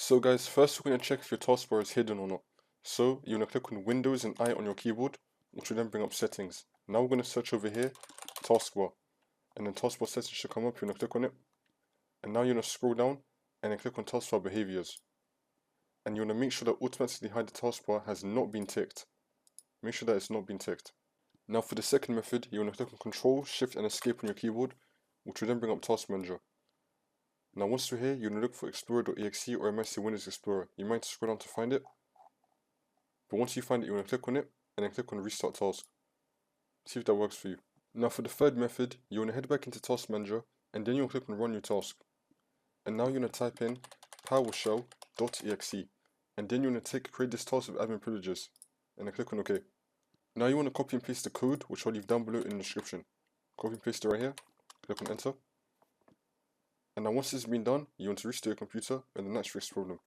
So guys, first we're going to check if your taskbar is hidden or not. So you're going to click on Windows and I on your keyboard, which will then bring up settings. Now we're going to search over here, taskbar, and then taskbar settings should come up. You're going to click on it, and now you're going to scroll down and then click on taskbar behaviors. And you're going to make sure that automatically hide the taskbar has not been ticked. Make sure that it's not been ticked. Now for the second method, you're going to click on Control, Shift and Escape on your keyboard, which will then bring up Task Manager. Now once you're here, you're going to look for Explorer.exe or MSC Windows Explorer. You might scroll down to find it, but once you find it, you're going to click on it and then click on Restart Task. See if that works for you. Now for the third method, you're going to head back into Task Manager and then you'll click on Run New Task. And now you're going to type in Powershell.exe and then you're going to create this task with admin privileges and then click on OK. Now you want to copy and paste the code, which I'll leave down below in the description. Copy and paste it right here, click on Enter. And now once this has been done, you want to restart your computer and then that's fixed the problem.